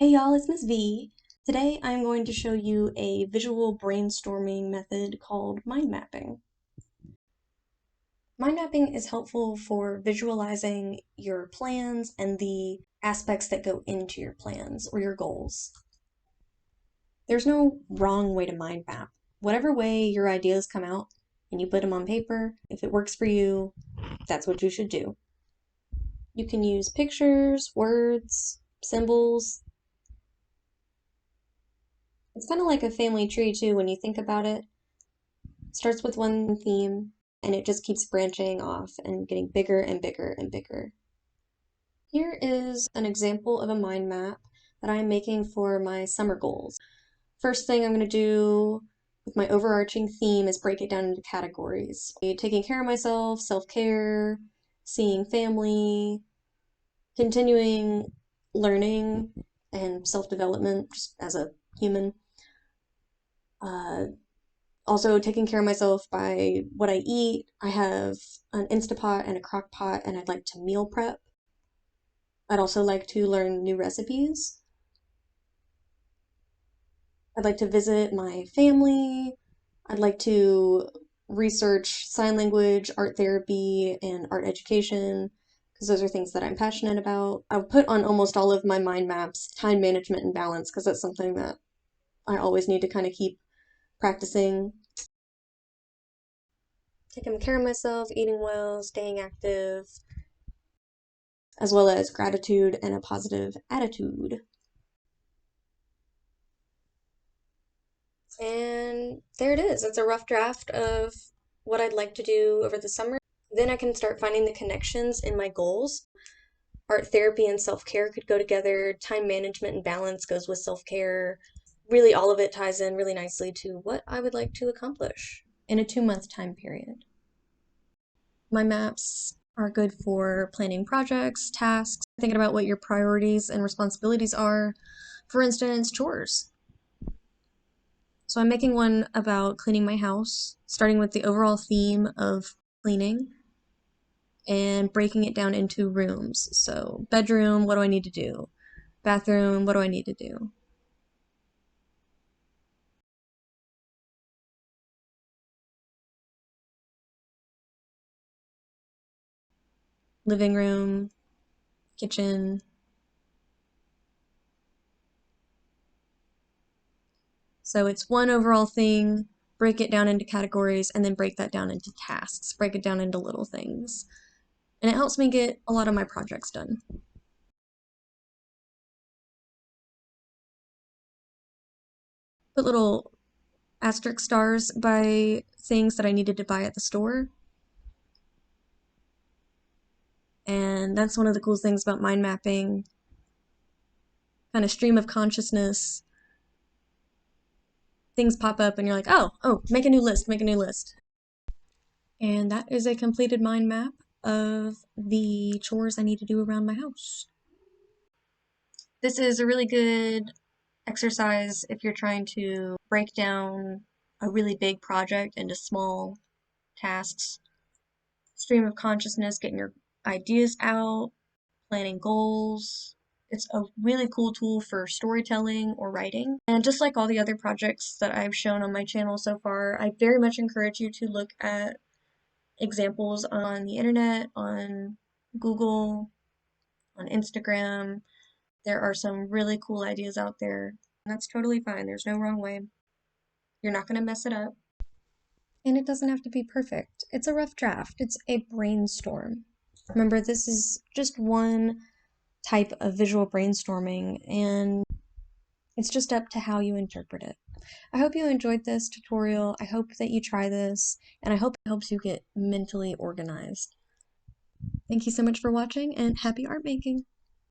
Hey y'all, it's Miss V. Today I'm going to show you a visual brainstorming method called mind mapping. Mind mapping is helpful for visualizing your plans and the aspects that go into your plans or your goals. There's no wrong way to mind map. Whatever way your ideas come out and you put them on paper, if it works for you, that's what you should do. You can use pictures, words, symbols. It's kind of like a family tree too when you think about it. Starts with one theme and it just keeps branching off and getting bigger and bigger and bigger. Here is an example of a mind map that I'm making for my summer goals. First thing I'm going to do with my overarching theme is break it down into categories. Taking care of myself, self-care, seeing family, continuing learning and self-development just as a human. Also taking care of myself by what I eat. I have an Instapot and a crock pot, and I'd like to meal prep. I'd also like to learn new recipes. I'd like to visit my family. I'd like to research sign language, art therapy, and art education, because those are things that I'm passionate about. I've put on almost all of my mind maps time management and balance, because that's something that I always need to kind of keep practicing. Taking care of myself, eating well, staying active, as well as gratitude and a positive attitude. And there it is. It's a rough draft of what I'd like to do over the summer. Then I can start finding the connections in my goals. Art therapy and self-care could go together. Time management and balance goes with self-care. Really, all of it ties in really nicely to what I would like to accomplish in a 2-month time period. My maps are good for planning projects, tasks, thinking about what your priorities and responsibilities are. For instance, chores. So I'm making one about cleaning my house, starting with the overall theme of cleaning and breaking it down into rooms. So bedroom, what do I need to do? Bathroom, what do I need to do? Living room, kitchen. So it's one overall thing, break it down into categories, and then break that down into tasks, break it down into little things. And it helps me get a lot of my projects done. Put little asterisk stars by things that I needed to buy at the store. And that's one of the cool things about mind mapping, kind of stream of consciousness. Things pop up and you're like, oh, make a new list, make a new list. And that is a completed mind map of the chores I need to do around my house. This is a really good exercise if you're trying to break down a really big project into small tasks. Stream of consciousness, getting your ideas out, planning goals. It's a really cool tool for storytelling or writing. And just like all the other projects that I've shown on my channel so far, I very much encourage you to look at examples on the internet, on Google, on Instagram. There are some really cool ideas out there. That's totally fine. There's no wrong way. You're not going to mess it up. And it doesn't have to be perfect. It's a rough draft. It's a brainstorm. Remember, this is just one type of visual brainstorming, and it's just up to how you interpret it. I hope you enjoyed this tutorial. I hope that you try this, and I hope it helps you get mentally organized. Thank you so much for watching, and happy art making!